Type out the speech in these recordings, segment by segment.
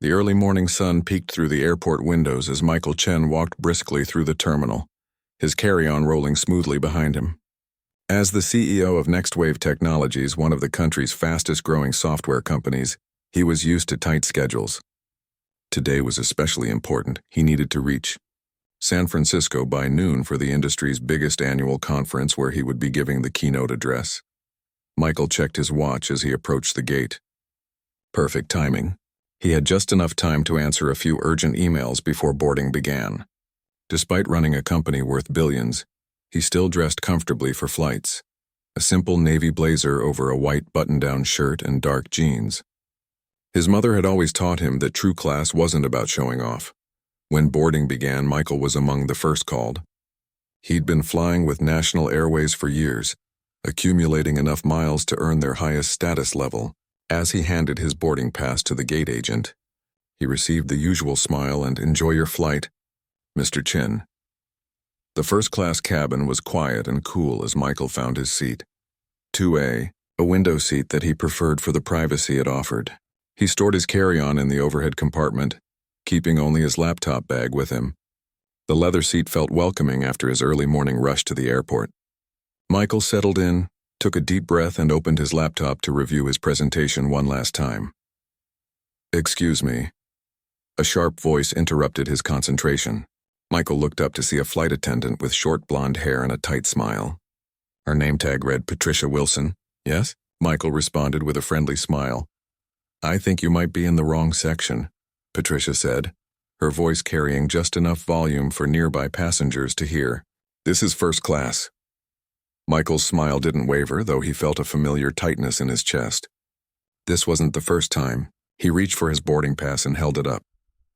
The early morning sun peeked through the airport windows as Michael Chen walked briskly through the terminal, his carry-on rolling smoothly behind him. As the CEO of Next Wave Technologies, one of the country's fastest-growing software companies, he was used to tight schedules. Today was especially important. He needed to reach San Francisco by noon for the industry's biggest annual conference where he would be giving the keynote address. Michael checked his watch as he approached the gate. Perfect timing. He had just enough time to answer a few urgent emails before boarding began. Despite running a company worth billions, he still dressed comfortably for flights. A simple navy blazer over a white button-down shirt and dark jeans. His mother had always taught him that true class wasn't about showing off. When boarding began, Michael was among the first called. He'd been flying with National Airways for years, accumulating enough miles to earn their highest status level. As he handed his boarding pass to the gate agent, he received the usual smile and "Enjoy your flight, Mr. Chen." The first-class cabin was quiet and cool as Michael found his seat. 2A, a window seat that he preferred for the privacy it offered. He stored his carry-on in the overhead compartment, keeping only his laptop bag with him. The leather seat felt welcoming after his early morning rush to the airport. Michael settled in, took a deep breath and opened his laptop to review his presentation one last time. "Excuse me." A sharp voice interrupted his concentration. Michael looked up to see a flight attendant with short blonde hair and a tight smile. Her name tag read Patricia Wilson. "Yes?" Michael responded with a friendly smile. "I think you might be in the wrong section," Patricia said, her voice carrying just enough volume for nearby passengers to hear. "This is first class." Michael's smile didn't waver, though he felt a familiar tightness in his chest. This wasn't the first time. He reached for his boarding pass and held it up.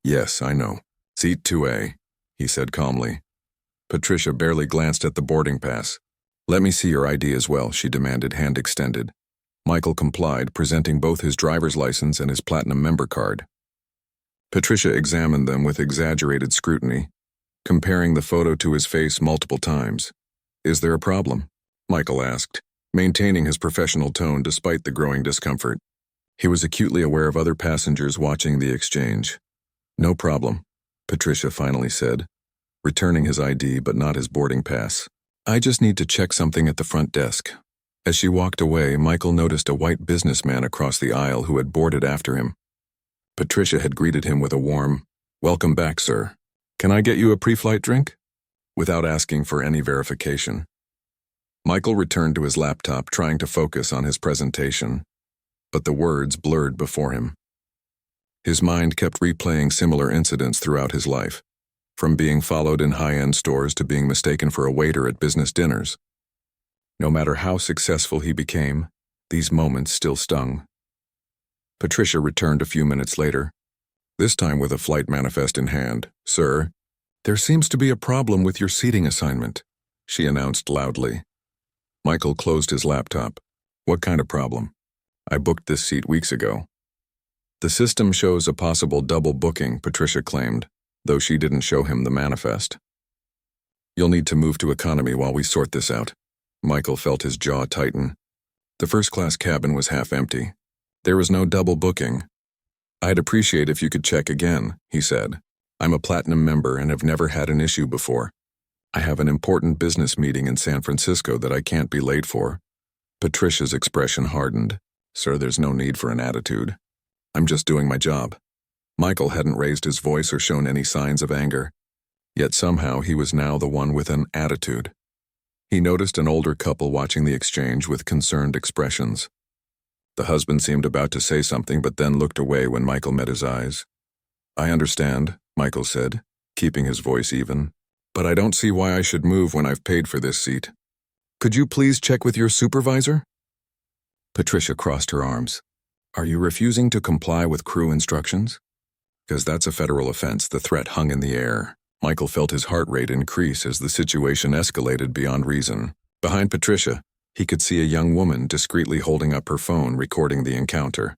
"Yes, I know. Seat 2A, he said calmly. Patricia barely glanced at the boarding pass. "Let me see your ID as well," she demanded, hand extended. Michael complied, presenting both his driver's license and his platinum member card. Patricia examined them with exaggerated scrutiny, comparing the photo to his face multiple times. "Is there a problem?" Michael asked, maintaining his professional tone despite the growing discomfort. He was acutely aware of other passengers watching the exchange. "No problem," Patricia finally said, returning his ID but not his boarding pass. "I just need to check something at the front desk." As she walked away, Michael noticed a white businessman across the aisle who had boarded after him. Patricia had greeted him with a warm, "Welcome back, sir. Can I get you a pre-flight drink?" without asking for any verification. Michael returned to his laptop, trying to focus on his presentation, but the words blurred before him. His mind kept replaying similar incidents throughout his life, from being followed in high-end stores to being mistaken for a waiter at business dinners. No matter how successful he became, these moments still stung. Patricia returned a few minutes later, this time with a flight manifest in hand. "Sir, there seems to be a problem with your seating assignment," she announced loudly. Michael closed his laptop. "What kind of problem?" "I booked this seat weeks ago." "The system shows a possible double booking," Patricia claimed, though she didn't show him the manifest. "You'll need to move to economy while we sort this out." Michael felt his jaw tighten. The first-class cabin was half empty. There was no double booking. "I'd appreciate if you could check again," he said. "I'm a platinum member and have never had an issue before. I have an important business meeting in San Francisco that I can't be late for." Patricia's expression hardened. "Sir, there's no need for an attitude. I'm just doing my job." Michael hadn't raised his voice or shown any signs of anger, yet somehow he was now the one with an attitude. He noticed an older couple watching the exchange with concerned expressions. The husband seemed about to say something but then looked away when Michael met his eyes. "I understand," Michael said, keeping his voice even, "but I don't see why I should move when I've paid for this seat. Could you please check with your supervisor?" Patricia crossed her arms. "Are you refusing to comply with crew instructions?" "Because that's a federal offense." The threat hung in the air. Michael felt his heart rate increase as the situation escalated beyond reason. Behind Patricia, he could see a young woman discreetly holding up her phone, recording the encounter.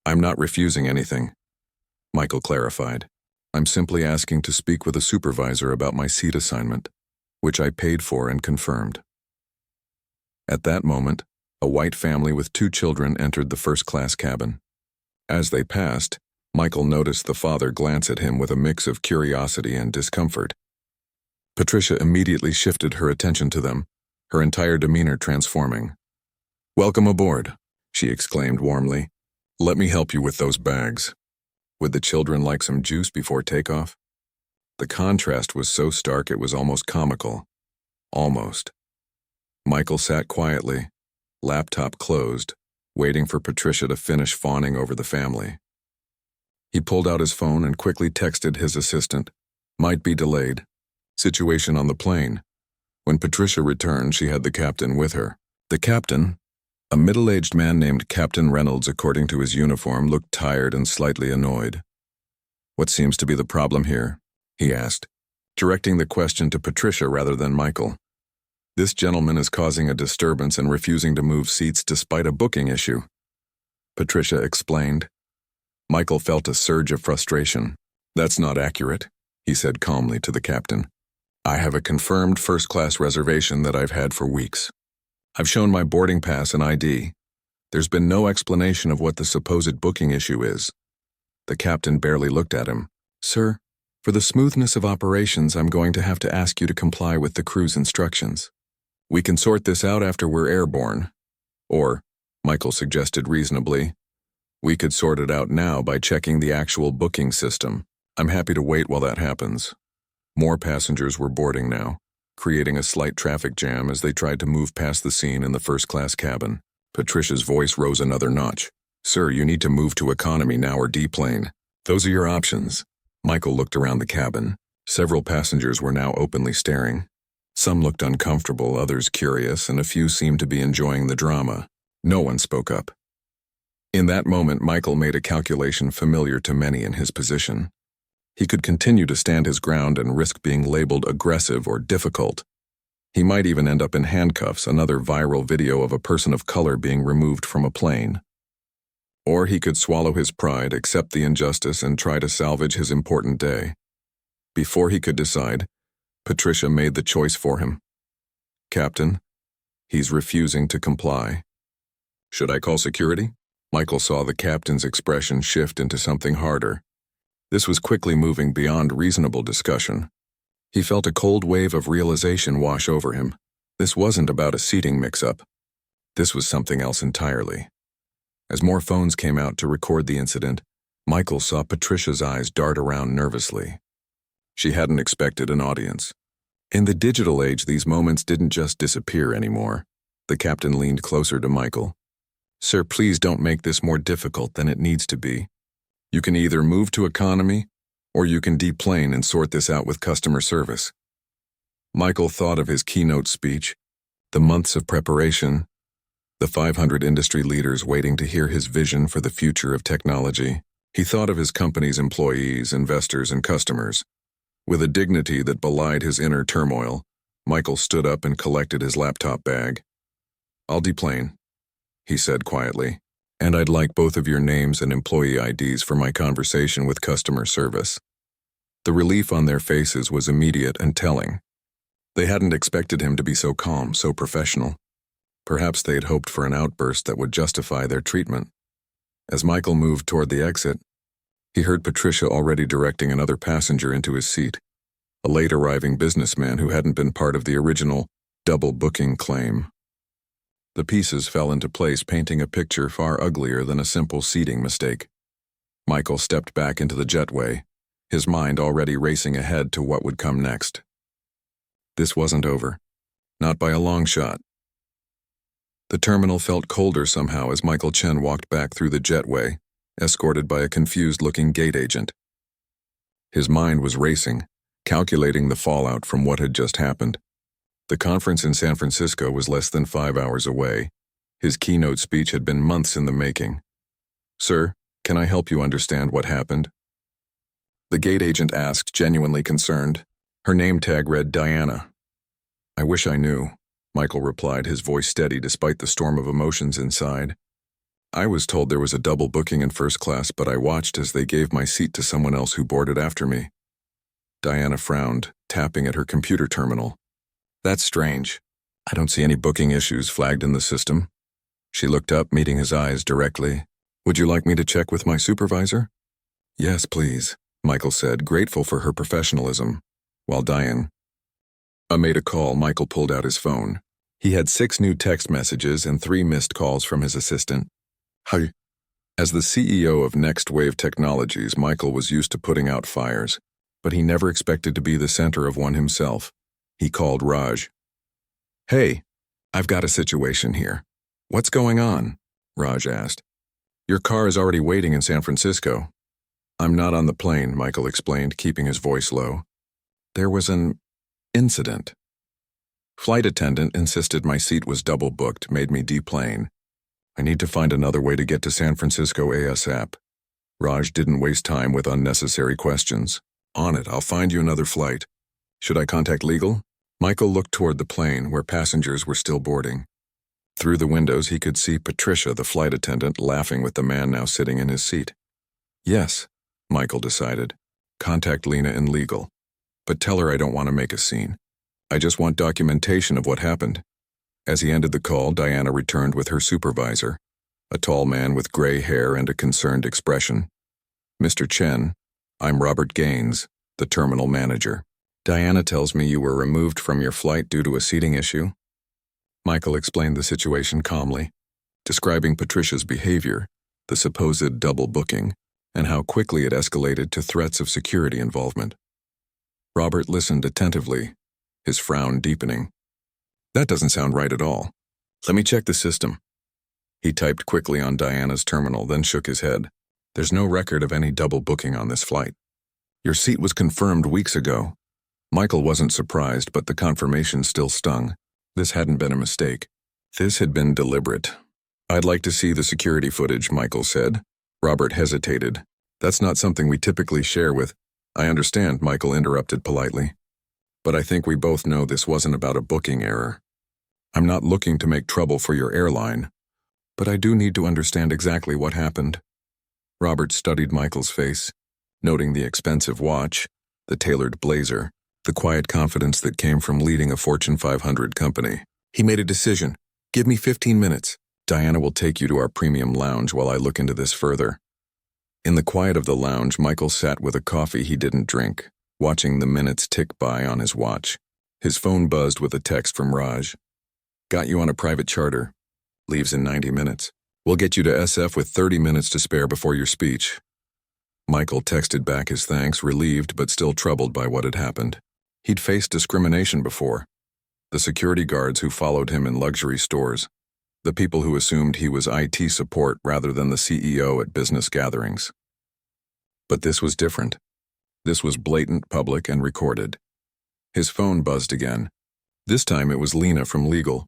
"I'm not refusing anything," Michael clarified. "I'm simply asking to speak with a supervisor about my seat assignment, which I paid for and confirmed." At that moment, a white family with 2 children entered the first-class cabin. As they passed, Michael noticed the father glance at him with a mix of curiosity and discomfort. Patricia immediately shifted her attention to them, her entire demeanor transforming. "Welcome aboard," she exclaimed warmly. "Let me help you with those bags. Would the children like some juice before takeoff?" The contrast was so stark it was almost comical. Almost. Michael sat quietly, laptop closed, waiting for Patricia to finish fawning over the family. He pulled out his phone and quickly texted his assistant. "Might be delayed. Situation on the plane." When Patricia returned, she had the captain with her. The captain, a middle-aged man named Captain Reynolds according to his uniform, looked tired and slightly annoyed. "What seems to be the problem here?" he asked, directing the question to Patricia rather than Michael. "This gentleman is causing a disturbance and refusing to move seats despite a booking issue," Patricia explained. Michael felt a surge of frustration. "That's not accurate," he said calmly to the captain. "I have a confirmed first-class reservation that I've had for weeks. I've shown my boarding pass and ID. There's been no explanation of what the supposed booking issue is." The captain barely looked at him. "Sir, for the smoothness of operations, I'm going to have to ask you to comply with the crew's instructions. We can sort this out after we're airborne. Or," Michael suggested reasonably, "we could sort it out now by checking the actual booking system. I'm happy to wait while that happens." More passengers were boarding now, creating a slight traffic jam as they tried to move past the scene in the first-class cabin. Patricia's voice rose another notch. "Sir, you need to move to economy now or deplane. Those are your options." Michael looked around the cabin. Several passengers were now openly staring. Some looked uncomfortable, others curious, and a few seemed to be enjoying the drama. No one spoke up. In that moment, Michael made a calculation familiar to many in his position. He could continue to stand his ground and risk being labeled aggressive or difficult. He might even end up in handcuffs, another viral video of a person of color being removed from a plane. Or he could swallow his pride, accept the injustice, and try to salvage his important day. Before he could decide, Patricia made the choice for him. "Captain, he's refusing to comply." "Should I call security?" Michael saw the captain's expression shift into something harder. This was quickly moving beyond reasonable discussion. He felt a cold wave of realization wash over him. This wasn't about a seating mix-up. This was something else entirely. As more phones came out to record the incident, Michael saw Patricia's eyes dart around nervously. She hadn't expected an audience. In the digital age, these moments didn't just disappear anymore. The captain leaned closer to Michael. "Sir, please don't make this more difficult than it needs to be. You can either move to economy, or you can deplane and sort this out with customer service." Michael thought of his keynote speech, the months of preparation, the 500 industry leaders waiting to hear his vision for the future of technology. He thought of his company's employees, investors, and customers. With a dignity that belied his inner turmoil, Michael stood up and collected his laptop bag. "I'll deplane," he said quietly, "and I'd like both of your names and employee IDs for my conversation with customer service." The relief on their faces was immediate and telling. They hadn't expected him to be so calm, so professional. Perhaps they had hoped for an outburst that would justify their treatment. As Michael moved toward the exit, he heard Patricia already directing another passenger into his seat, a late-arriving businessman who hadn't been part of the original double booking claim. The pieces fell into place, painting a picture far uglier than a simple seating mistake. Michael stepped back into the jetway, his mind already racing ahead to what would come next. This wasn't over. Not by a long shot. The terminal felt colder somehow as Michael Chen walked back through the jetway, escorted by a confused-looking gate agent. His mind was racing, calculating the fallout from what had just happened. The conference in San Francisco was less than 5 hours away. His keynote speech had been months in the making. "Sir, can I help you understand what happened?" The gate agent asked, genuinely concerned. Her name tag read Diana. "I wish I knew," Michael replied, his voice steady despite the storm of emotions inside. "I was told there was a double booking in first class, but I watched as they gave my seat to someone else who boarded after me." Diana frowned, tapping at her computer terminal. "That's strange. I don't see any booking issues flagged in the system." She looked up, meeting his eyes directly. "Would you like me to check with my supervisor?" Yes, please, Michael said, grateful for her professionalism. While Diane made a call, Michael pulled out his phone. He had 6 new text messages and 3 missed calls from his assistant. Hi. As the CEO of Next Wave Technologies, Michael was used to putting out fires, but he never expected to be the center of one himself. He called Raj. Hey, I've got a situation here. What's going on? Raj asked. Your car is already waiting in San Francisco. I'm not on the plane, Michael explained, keeping his voice low. There was an incident. Flight attendant insisted my seat was double booked, made me deplane. I need to find another way to get to San Francisco ASAP. Raj didn't waste time with unnecessary questions. On it, I'll find you another flight. Should I contact legal? Michael looked toward the plane where passengers were still boarding. Through the windows, he could see Patricia, the flight attendant, laughing with the man now sitting in his seat. Yes, Michael decided. Contact Lena in legal. But tell her I don't want to make a scene. I just want documentation of what happened. As he ended the call, Diana returned with her supervisor, a tall man with gray hair and a concerned expression. Mr. Chen, I'm Robert Gaines, the terminal manager. Diana tells me you were removed from your flight due to a seating issue. Michael explained the situation calmly, describing Patricia's behavior, the supposed double booking, and how quickly it escalated to threats of security involvement. Robert listened attentively, his frown deepening. That doesn't sound right at all. Let me check the system. He typed quickly on Diana's terminal, then shook his head. There's no record of any double booking on this flight. Your seat was confirmed weeks ago. Michael wasn't surprised, but the confirmation still stung. This hadn't been a mistake. This had been deliberate. I'd like to see the security footage, Michael said. Robert hesitated. That's not something we typically share with. I understand, Michael interrupted politely. But I think we both know this wasn't about a booking error. I'm not looking to make trouble for your airline, but I do need to understand exactly what happened. Robert studied Michael's face, noting the expensive watch, the tailored blazer, the quiet confidence that came from leading a Fortune 500 company. He made a decision. Give me 15 minutes. Diana will take you to our premium lounge while I look into this further. In the quiet of the lounge, Michael sat with a coffee he didn't drink, watching the minutes tick by on his watch. His phone buzzed with a text from Raj. Got you on a private charter. Leaves in 90 minutes. We'll get you to SF with 30 minutes to spare before your speech. Michael texted back his thanks, relieved but still troubled by what had happened. He'd faced discrimination before. The security guards who followed him in luxury stores. The people who assumed he was IT support rather than the CEO at business gatherings. But this was different. This was blatant, public, and recorded. His phone buzzed again. This time it was Lena from legal.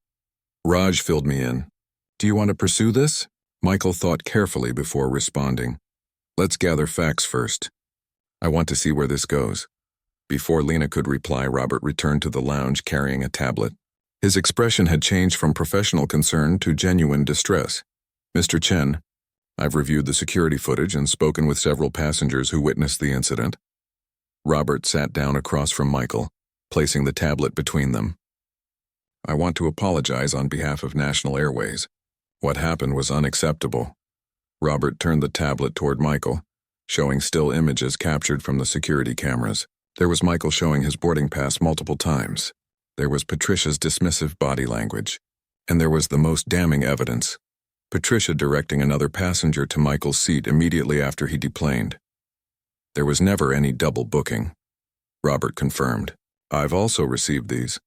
Raj filled me in. Do you want to pursue this? Michael thought carefully before responding. Let's gather facts first. I want to see where this goes. Before Lena could reply, Robert returned to the lounge carrying a tablet. His expression had changed from professional concern to genuine distress. Mr. Chen, I've reviewed the security footage and spoken with several passengers who witnessed the incident. Robert sat down across from Michael, placing the tablet between them. I want to apologize on behalf of National Airways. What happened was unacceptable. Robert turned the tablet toward Michael, showing still images captured from the security cameras. There was Michael showing his boarding pass multiple times. There was Patricia's dismissive body language. And there was the most damning evidence. Patricia directing another passenger to Michael's seat immediately after he deplaned. There was never any double booking. Robert confirmed. I've also received these.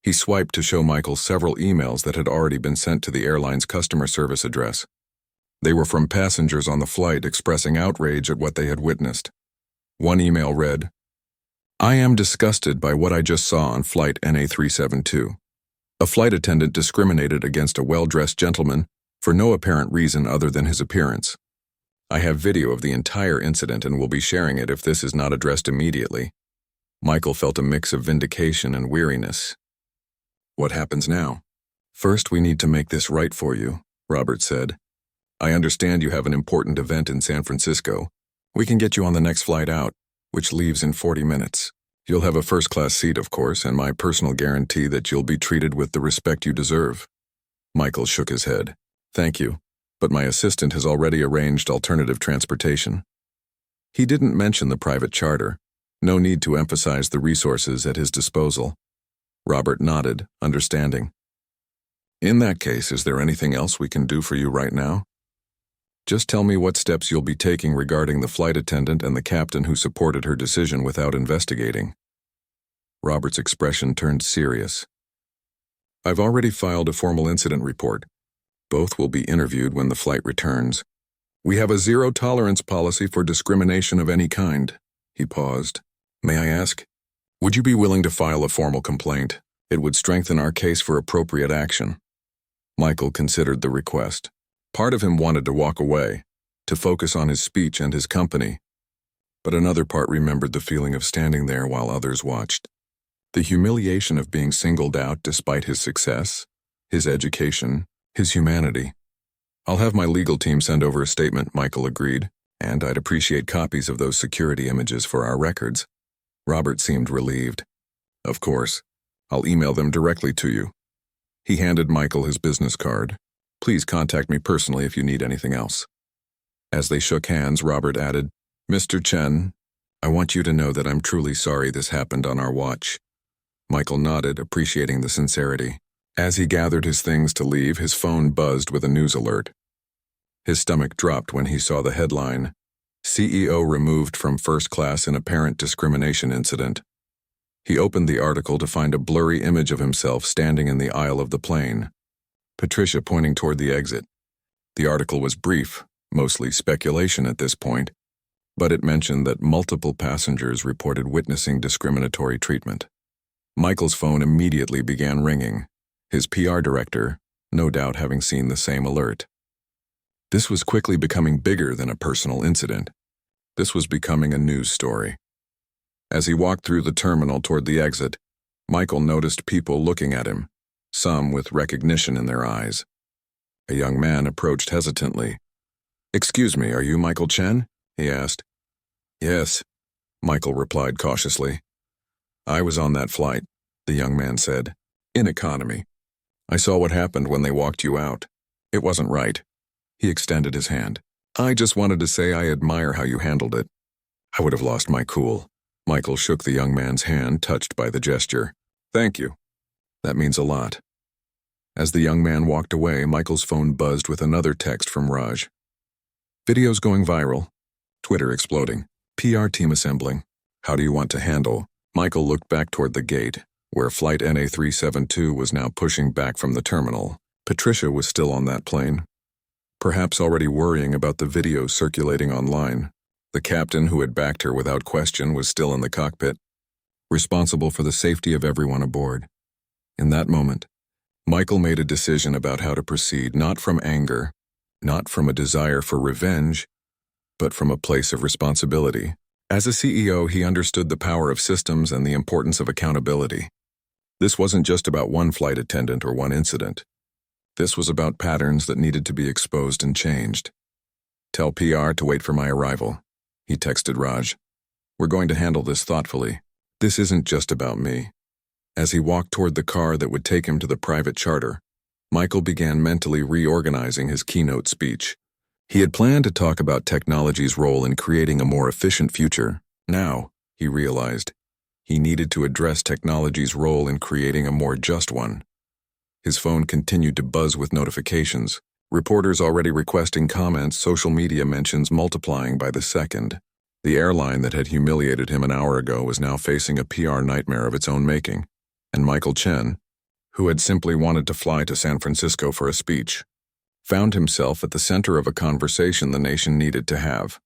He swiped to show Michael several emails that had already been sent to the airline's customer service address. They were from passengers on the flight expressing outrage at what they had witnessed. One email read, I am disgusted by what I just saw on flight NA372. A flight attendant discriminated against a well-dressed gentleman for no apparent reason other than his appearance. I have video of the entire incident and will be sharing it if this is not addressed immediately. Michael felt a mix of vindication and weariness. What happens now? First, we need to make this right for you, Robert said. I understand you have an important event in San Francisco. We can get you on the next flight out, which leaves in 40 minutes. You'll have a first-class seat, of course, and my personal guarantee that you'll be treated with the respect you deserve. Michael shook his head. Thank you, but my assistant has already arranged alternative transportation. He didn't mention the private charter. No need to emphasize the resources at his disposal. Robert nodded, understanding. In that case, is there anything else we can do for you right now? Just tell me what steps you'll be taking regarding the flight attendant and the captain who supported her decision without investigating. Robert's expression turned serious. I've already filed a formal incident report. Both will be interviewed when the flight returns. We have a zero-tolerance policy for discrimination of any kind. He paused. May I ask? Would you be willing to file a formal complaint? It would strengthen our case for appropriate action. Michael considered the request. Part of him wanted to walk away, to focus on his speech and his company. But another part remembered the feeling of standing there while others watched. The humiliation of being singled out despite his success, his education, his humanity. I'll have my legal team send over a statement, Michael agreed, and I'd appreciate copies of those security images for our records. Robert seemed relieved. Of course. I'll email them directly to you. He handed Michael his business card. Please contact me personally if you need anything else. As they shook hands, Robert added, Mr. Chen, I want you to know that I'm truly sorry this happened on our watch. Michael nodded, appreciating the sincerity. As he gathered his things to leave, his phone buzzed with a news alert. His stomach dropped when he saw the headline, CEO removed from first class in apparent discrimination incident. He opened the article to find a blurry image of himself standing in the aisle of the plane, Patricia pointing toward the exit. The article was brief, mostly speculation at this point, but it mentioned that multiple passengers reported witnessing discriminatory treatment. Michael's phone immediately began ringing, his PR director, no doubt having seen the same alert. This was quickly becoming bigger than a personal incident. This was becoming a news story. As he walked through the terminal toward the exit, Michael noticed people looking at him, some with recognition in their eyes. A young man approached hesitantly. Excuse me, are you Michael Chen? He asked. Yes, Michael replied cautiously. I was on that flight, the young man said, in economy. I saw what happened when they walked you out. It wasn't right. He extended his hand. I just wanted to say I admire how you handled it. I would have lost my cool. Michael shook the young man's hand, touched by the gesture. Thank you. That means a lot. As the young man walked away, Michael's phone buzzed with another text from Raj. Videos going viral. Twitter exploding. PR team assembling. How do you want to handle? Michael looked back toward the gate, where flight NA372 was now pushing back from the terminal. Patricia was still on that plane, perhaps already worrying about the videos circulating online. The captain who had backed her without question was still in the cockpit, responsible for the safety of everyone aboard. In that moment, Michael made a decision about how to proceed, not from anger, not from a desire for revenge, but from a place of responsibility. As a CEO, he understood the power of systems and the importance of accountability. This wasn't just about one flight attendant or one incident. This was about patterns that needed to be exposed and changed. Tell PR to wait for my arrival, he texted Raj. We're going to handle this thoughtfully. This isn't just about me. As he walked toward the car that would take him to the private charter, Michael began mentally reorganizing his keynote speech. He had planned to talk about technology's role in creating a more efficient future. Now, he realized, he needed to address technology's role in creating a more just one. His phone continued to buzz with notifications, reporters already requesting comments, social media mentions multiplying by the second. The airline that had humiliated him an hour ago was now facing a PR nightmare of its own making, and Michael Chen, who had simply wanted to fly to San Francisco for a speech, found himself at the center of a conversation the nation needed to have.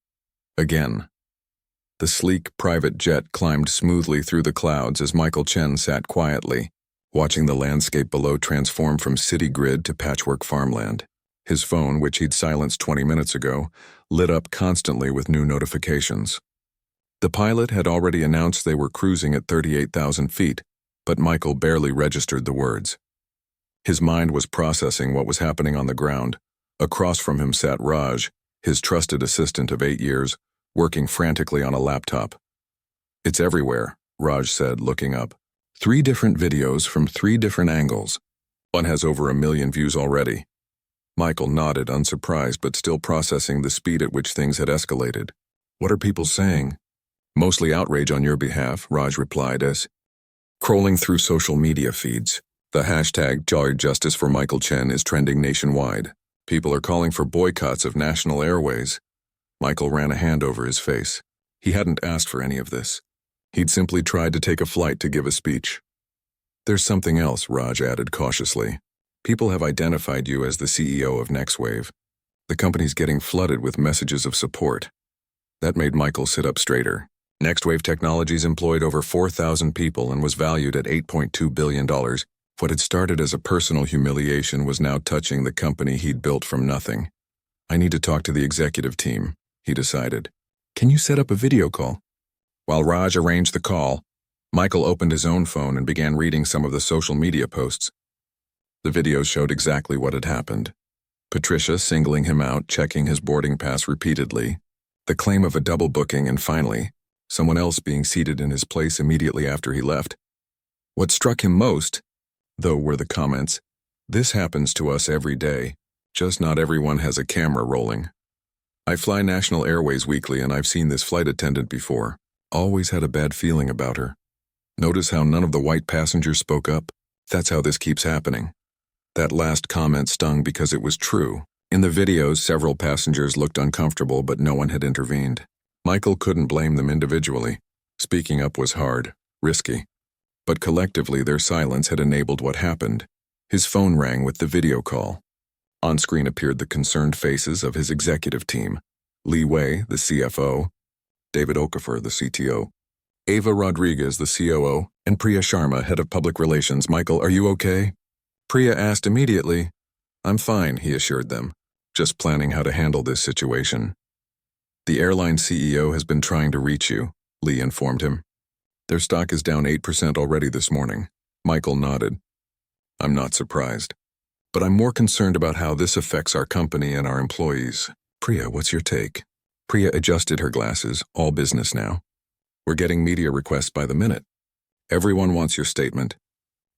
Again. The sleek private jet climbed smoothly through the clouds as Michael Chen sat quietly, watching the landscape below transform from city grid to patchwork farmland. His phone, which he'd silenced 20 minutes ago, lit up constantly with new notifications. The pilot had already announced they were cruising at 38,000 feet, but Michael barely registered the words. His mind was processing what was happening on the ground. Across from him sat Raj, his trusted assistant of 8 years, working frantically on a laptop. It's everywhere, Raj said, looking up. 3 different videos from 3 different angles. One has over 1 million views already. Michael nodded, unsurprised but still processing the speed at which things had escalated. What are people saying? Mostly outrage on your behalf, Raj replied as, scrolling through social media feeds. The hashtag #JoyJustice for Michael Chen is trending nationwide. People are calling for boycotts of national airways. Michael ran a hand over his face. He hadn't asked for any of this. He'd simply tried to take a flight to give a speech. There's something else, Raj added cautiously. People have identified you as the CEO of NextWave. The company's getting flooded with messages of support. That made Michael sit up straighter. NextWave Technologies employed over 4,000 people and was valued at $8.2 billion. What had started as a personal humiliation was now touching the company he'd built from nothing. I need to talk to the executive team, he decided. Can you set up a video call? While Raj arranged the call, Michael opened his own phone and began reading some of the social media posts. The videos showed exactly what had happened. Patricia singling him out, checking his boarding pass repeatedly, the claim of a double booking, and finally, someone else being seated in his place immediately after he left. What struck him most, though, were the comments, "This happens to us every day, just not everyone has a camera rolling. I fly National Airways weekly and I've seen this flight attendant before. Always had a bad feeling about her. Notice how none of the white passengers spoke up? That's how this keeps happening." That last comment stung because it was true. In the videos, several passengers looked uncomfortable, but no one had intervened. Michael couldn't blame them individually. Speaking up was hard, risky. But collectively, their silence had enabled what happened. His phone rang with the video call. On screen appeared the concerned faces of his executive team. Li Wei, the CFO, David Okafor, the CTO, Ava Rodriguez, the COO, and Priya Sharma, head of public relations. "Michael, are you okay?" Priya asked immediately. "I'm fine," he assured them, "just planning how to handle this situation." "The airline CEO has been trying to reach you," Lee informed him. "Their stock is down 8% already this morning." Michael nodded. "I'm not surprised. But I'm more concerned about how this affects our company and our employees. Priya, what's your take?" Priya adjusted her glasses, all business now. "We're getting media requests by the minute. Everyone wants your statement.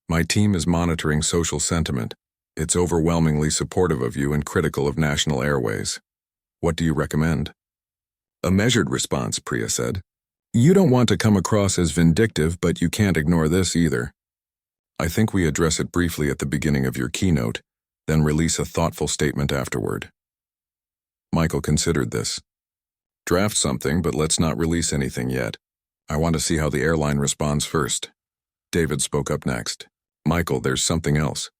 My team is monitoring social sentiment. It's overwhelmingly supportive of you and critical of National Airways. What do you recommend?" "A measured response," Priya said. "You don't want to come across as vindictive, but you can't ignore this either. I think we address it briefly at the beginning of your keynote, then release a thoughtful statement afterward." Michael considered this. "Draft something, but let's not release anything yet. I want to see how the airline responds first." David spoke up next. "Michael, there's something else.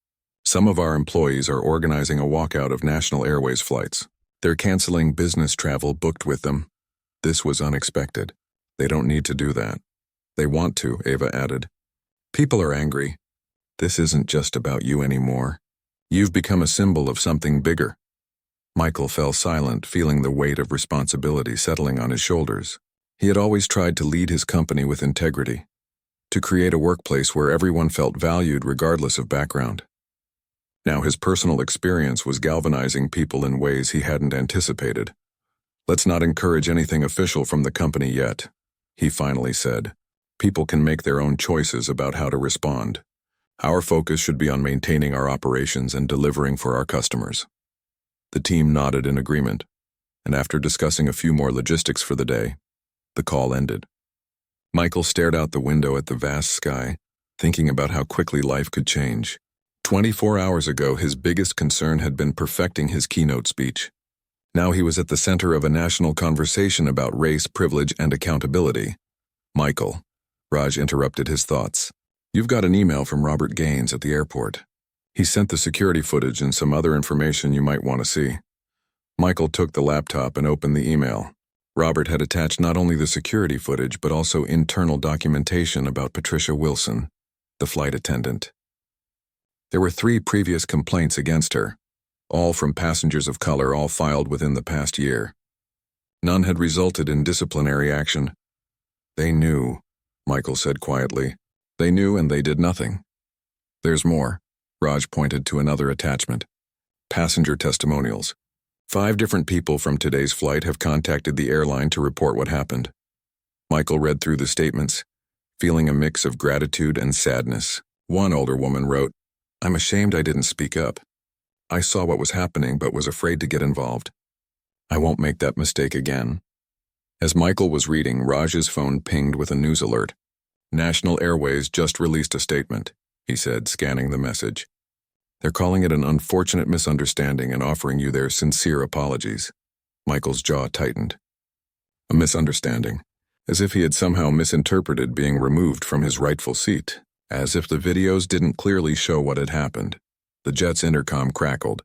Some of our employees are organizing a walkout of National Airways flights. They're canceling business travel booked with them. This was unexpected. They don't need to do that." "They want to," Ava added. "People are angry. This isn't just about you anymore. You've become a symbol of something bigger." Michael fell silent, feeling the weight of responsibility settling on his shoulders. He had always tried to lead his company with integrity, to create a workplace where everyone felt valued regardless of background. Now his personal experience was galvanizing people in ways he hadn't anticipated. "Let's not encourage anything official from the company yet," he finally said. "People can make their own choices about how to respond. Our focus should be on maintaining our operations and delivering for our customers." The team nodded in agreement, and after discussing a few more logistics for the day, the call ended. Michael stared out the window at the vast sky, thinking about how quickly life could change. 24 hours ago, his biggest concern had been perfecting his keynote speech. Now he was at the center of a national conversation about race, privilege, and accountability. "Michael," Raj interrupted his thoughts. "You've got an email from Robert Gaines at the airport. He sent the security footage and some other information you might want to see." Michael took the laptop and opened the email. Robert had attached not only the security footage but also internal documentation about Patricia Wilson, the flight attendant. There were 3 previous complaints against her, all from passengers of color, all filed within the past year. None had resulted in disciplinary action. "They knew," Michael said quietly. "They knew and they did nothing." "There's more." Raj pointed to another attachment. "Passenger testimonials. 5 different people from today's flight have contacted the airline to report what happened." Michael read through the statements, feeling a mix of gratitude and sadness. One older woman wrote, "I'm ashamed I didn't speak up. I saw what was happening but was afraid to get involved. I won't make that mistake again." As Michael was reading, Raj's phone pinged with a news alert. National Airways just released a statement, he said, scanning the message. They're calling it an unfortunate misunderstanding and offering you their sincere apologies. Michael's jaw tightened. A misunderstanding, as if he had somehow misinterpreted being removed from his rightful seat, as if the videos didn't clearly show what had happened. The jet's intercom crackled.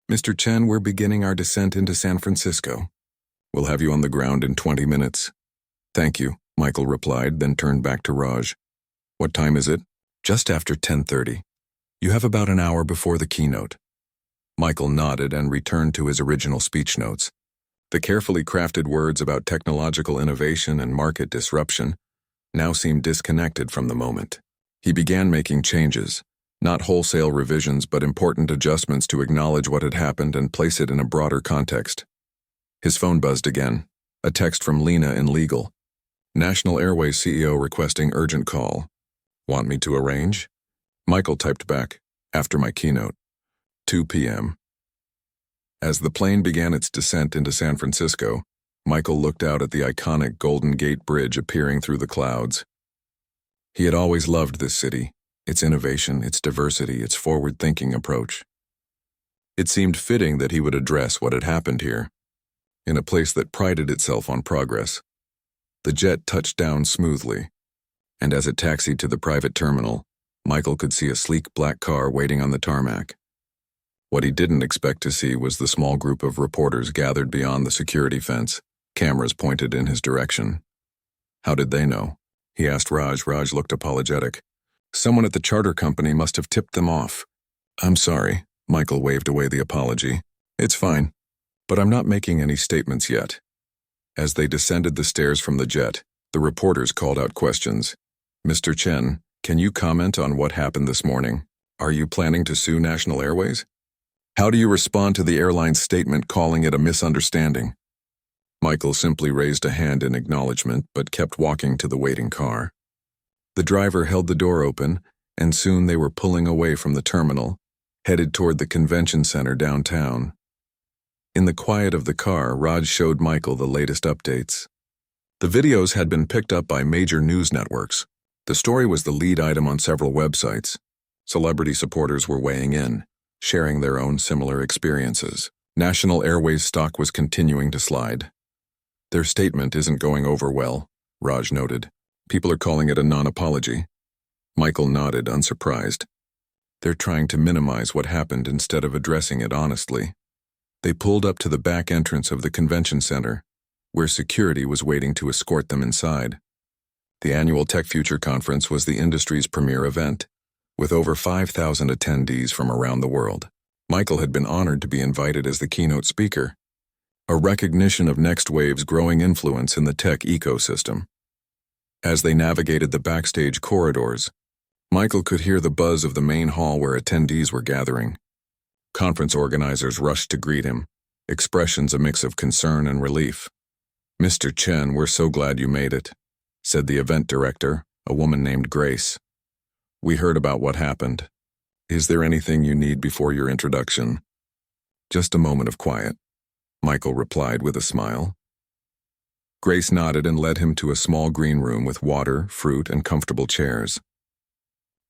Mr. Chen, we're beginning our descent into San Francisco. We'll have you on the ground in 20 minutes. Thank you, Michael replied, then turned back to Raj. What time is it? Just after 10:30. You have about an hour before the keynote. Michael nodded and returned to his original speech notes. The carefully crafted words about technological innovation and market disruption now seemed disconnected from the moment. He began making changes, not wholesale revisions but important adjustments to acknowledge what had happened and place it in a broader context. His phone buzzed again, a text from Lena in legal. National Airways CEO requesting urgent call. Want me to arrange? Michael typed back, after my keynote. 2 p.m. As the plane began its descent into San Francisco, Michael looked out at the iconic Golden Gate Bridge appearing through the clouds. He had always loved this city, its innovation, its diversity, its forward-thinking approach. It seemed fitting that he would address what had happened here, in a place that prided itself on progress. The jet touched down smoothly, and as it taxied to the private terminal, Michael could see a sleek black car waiting on the tarmac. What he didn't expect to see was the small group of reporters gathered beyond the security fence, cameras pointed in his direction. How did they know? He asked Raj. Raj looked apologetic. Someone at the charter company must have tipped them off. I'm sorry, Michael waved away the apology. It's fine, but I'm not making any statements yet. As they descended the stairs from the jet, the reporters called out questions. Mr. Chen, can you comment on what happened this morning? Are you planning to sue National Airways? How do you respond to the airline's statement calling it a misunderstanding? Michael simply raised a hand in acknowledgement but kept walking to the waiting car. The driver held the door open, and soon they were pulling away from the terminal, headed toward the convention center downtown. In the quiet of the car, Raj showed Michael the latest updates. The videos had been picked up by major news networks. The story was the lead item on several websites. Celebrity supporters were weighing in, sharing their own similar experiences. National Airways stock was continuing to slide. Their statement isn't going over well, Raj noted. People are calling it a non-apology. Michael nodded, unsurprised. They're trying to minimize what happened instead of addressing it honestly. They pulled up to the back entrance of the convention center, where security was waiting to escort them inside. The annual Tech Future Conference was the industry's premier event, with over 5,000 attendees from around the world. Michael had been honored to be invited as the keynote speaker, a recognition of NextWave's growing influence in the tech ecosystem. As they navigated the backstage corridors, Michael could hear the buzz of the main hall where attendees were gathering. Conference organizers rushed to greet him, expressions a mix of concern and relief. Mr. Chen, we're so glad you made it, said the event director, a woman named Grace. We heard about what happened. Is there anything you need before your introduction? Just a moment of quiet, Michael replied with a smile. Grace nodded and led him to a small green room with water, fruit, and comfortable chairs.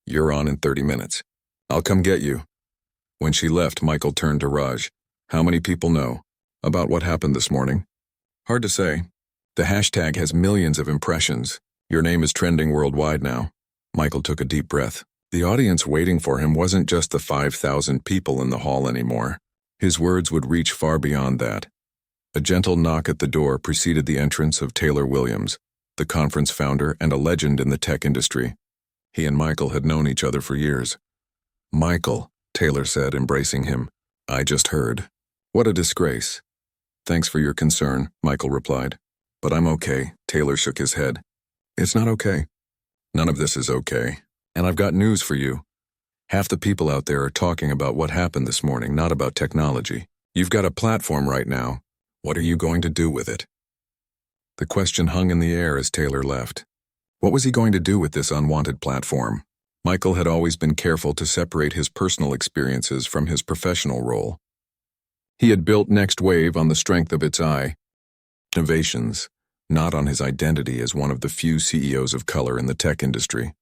You're on in 30 minutes. I'll come get you. When she left, Michael turned to Raj. How many people know about what happened this morning? Hard to say. The hashtag has millions of impressions. Your name is trending worldwide now. Michael took a deep breath. The audience waiting for him wasn't just the 5,000 people in the hall anymore. His words would reach far beyond that. A gentle knock at the door preceded the entrance of Taylor Williams, the conference founder and a legend in the tech industry. He and Michael had known each other for years. Michael, Taylor said, embracing him. I just heard. What a disgrace. Thanks for your concern, Michael replied. But I'm okay, Taylor shook his head. It's not okay. None of this is okay. And I've got news for you. Half the people out there are talking about what happened this morning, not about technology. You've got a platform right now. What are you going to do with it? The question hung in the air as Taylor left. What was he going to do with this unwanted platform? Michael had always been careful to separate his personal experiences from his professional role. He had built NextWave on the strength of its innovations, not on his identity as one of the few CEOs of color in the tech industry.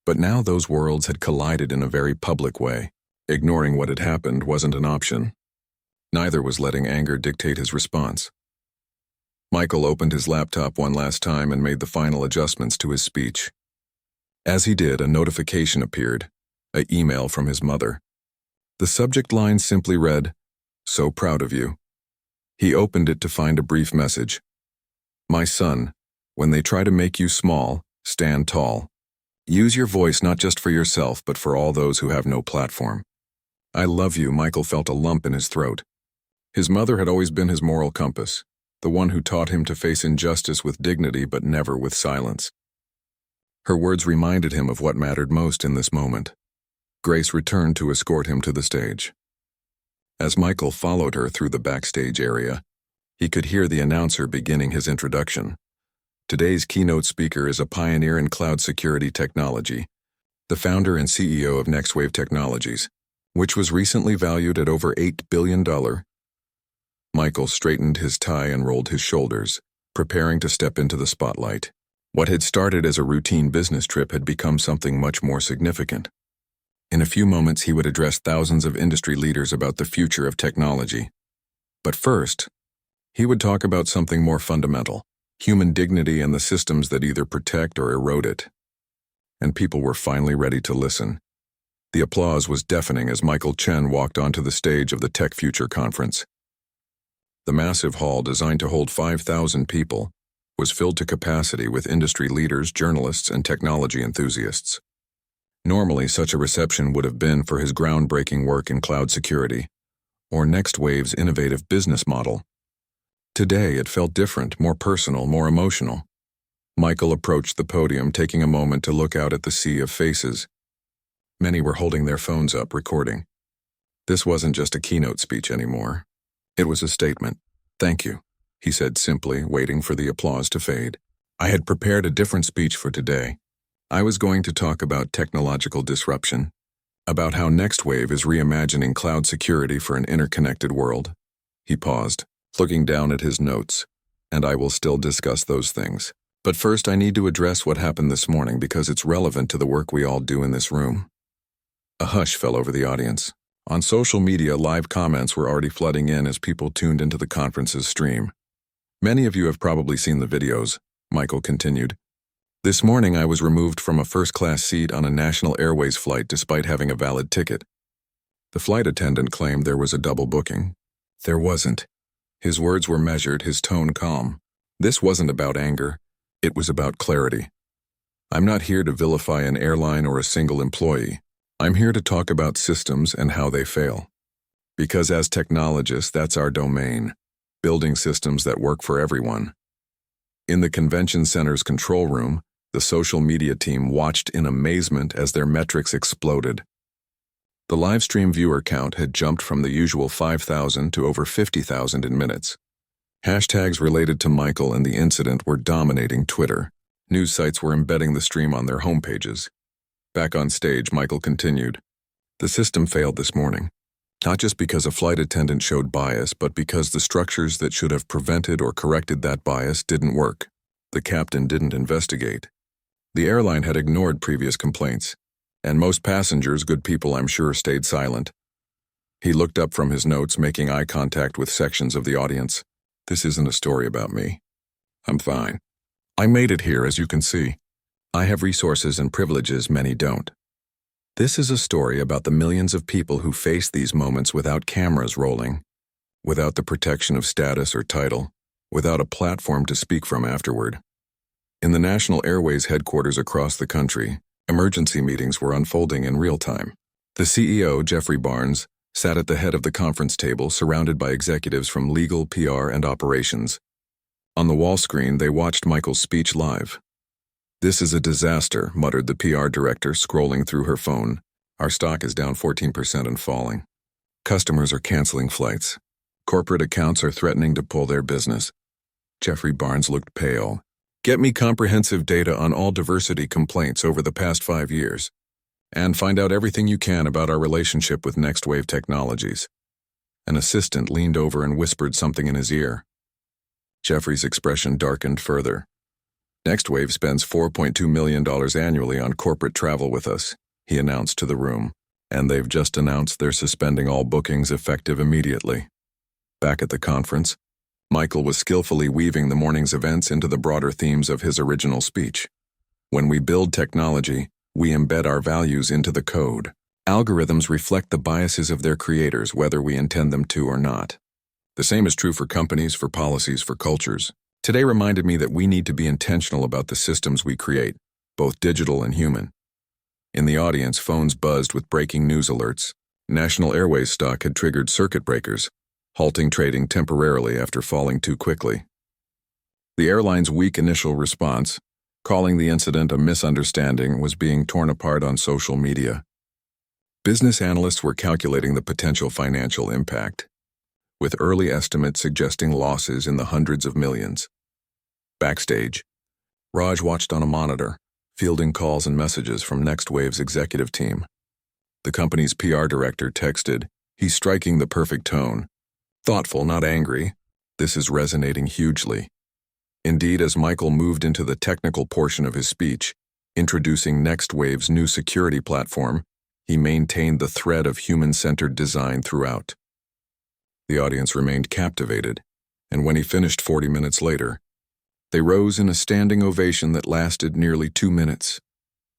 But now those worlds had collided in a very public way. Ignoring what had happened wasn't an option. Neither was letting anger dictate his response. Michael opened his laptop one last time and made the final adjustments to his speech. As he did, a notification appeared, an email from his mother. The subject line simply read, "So proud of you." He opened it to find a brief message. "My son, when they try to make you small, stand tall. Use your voice not just for yourself but for all those who have no platform." "I love you." Michael felt a lump in his throat. His mother had always been his moral compass, the one who taught him to face injustice with dignity but never with silence. Her words reminded him of what mattered most in this moment. Grace returned to escort him to the stage. As Michael followed her through the backstage area, he could hear the announcer beginning his introduction. Today's keynote speaker is a pioneer in cloud security technology, the founder and CEO of NextWave Technologies, which was recently valued at over $8 billion. Michael straightened his tie and rolled his shoulders, preparing to step into the spotlight. What had started as a routine business trip had become something much more significant. In a few moments, he would address thousands of industry leaders about the future of technology. But first, he would talk about something more fundamental: human dignity and the systems that either protect or erode it. And people were finally ready to listen. The applause was deafening as Michael Chen walked onto the stage of the Tech Future Conference. The massive hall, designed to hold 5,000 people, was filled to capacity with industry leaders, journalists, and technology enthusiasts. Normally, such a reception would have been for his groundbreaking work in cloud security, or NextWave's innovative business model. Today, it felt different, more personal, more emotional. Michael approached the podium, taking a moment to look out at the sea of faces. Many were holding their phones up, recording. This wasn't just a keynote speech anymore. It was a statement. "Thank you," he said simply, waiting for the applause to fade. "I had prepared a different speech for today. I was going to talk about technological disruption, about how NextWave is reimagining cloud security for an interconnected world." He paused, looking down at his notes. "And I will still discuss those things. But first, I need to address what happened this morning because it's relevant to the work we all do in this room." A hush fell over the audience. On social media, live comments were already flooding in as people tuned into the conference's stream. "Many of you have probably seen the videos," Michael continued. "This morning I was removed from a first-class seat on a National Airways flight despite having a valid ticket. The flight attendant claimed there was a double booking. There wasn't." His words were measured, his tone calm. This wasn't about anger. It was about clarity. "I'm not here to vilify an airline or a single employee. I'm here to talk about systems and how they fail. Because as technologists, that's our domain, building systems that work for everyone." In the convention center's control room, the social media team watched in amazement as their metrics exploded. The livestream viewer count had jumped from the usual 5,000 to over 50,000 in minutes. Hashtags related to Michael and the incident were dominating Twitter. News sites were embedding the stream on their homepages. Back on stage, Michael continued. "The system failed this morning. Not just because a flight attendant showed bias, but because the structures that should have prevented or corrected that bias didn't work. The captain didn't investigate. The airline had ignored previous complaints. And most passengers, good people I'm sure, stayed silent." He looked up from his notes, making eye contact with sections of the audience. "This isn't a story about me. I'm fine. I made it here, as you can see. I have resources and privileges many don't. This is a story about the millions of people who face these moments without cameras rolling, without the protection of status or title, without a platform to speak from afterward." In the National Airways headquarters across the country, emergency meetings were unfolding in real time. The CEO, Jeffrey Barnes, sat at the head of the conference table, surrounded by executives from legal, PR, and operations. On the wall screen, they watched Michael's speech live. "This is a disaster," muttered the PR director, scrolling through her phone. "Our stock is down 14% and falling. Customers are canceling flights. Corporate accounts are threatening to pull their business." Jeffrey Barnes looked pale. "Get me comprehensive data on all diversity complaints over the past 5 years. And find out everything you can about our relationship with NextWave Technologies." An assistant leaned over and whispered something in his ear. Jeffrey's expression darkened further. NextWave spends $4.2 million annually on corporate travel with us, he announced to the room, and they've just announced they're suspending all bookings effective immediately. Back at the conference, Michael was skillfully weaving the morning's events into the broader themes of his original speech. When we build technology, we embed our values into the code. Algorithms reflect the biases of their creators, whether we intend them to or not. The same is true for companies, for policies, for cultures. Today reminded me that we need to be intentional about the systems we create, both digital and human. In the audience, phones buzzed with breaking news alerts. National Airways stock had triggered circuit breakers, halting trading temporarily after falling too quickly. The airline's weak initial response, calling the incident a misunderstanding, was being torn apart on social media. Business analysts were calculating the potential financial impact, with early estimates suggesting losses in the hundreds of millions. Backstage, Raj watched on a monitor, fielding calls and messages from NextWave's executive team. The company's PR director texted, "He's striking the perfect tone. Thoughtful, not angry. This is resonating hugely." Indeed, as Michael moved into the technical portion of his speech, introducing NextWave's new security platform, he maintained the thread of human-centered design throughout. The audience remained captivated, and when he finished 40 minutes later, they rose in a standing ovation that lasted nearly 2 minutes.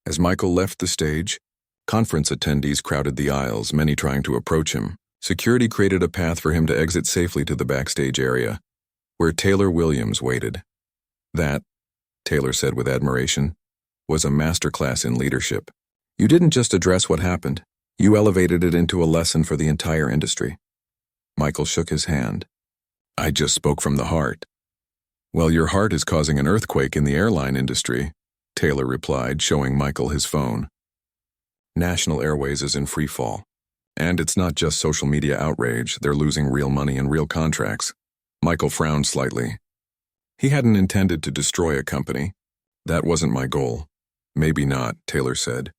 As Michael left the stage, conference attendees crowded the aisles, many trying to approach him. Security created a path for him to exit safely to the backstage area, where Taylor Williams waited. That, Taylor said with admiration, was a masterclass in leadership. You didn't just address what happened, you elevated it into a lesson for the entire industry. Michael shook his hand. I just spoke from the heart. Well, your heart is causing an earthquake in the airline industry, Taylor replied, showing Michael his phone. National Airways is in free fall. And it's not just social media outrage, they're losing real money and real contracts. Michael frowned slightly. He hadn't intended to destroy a company. That wasn't my goal. Maybe not, Taylor said.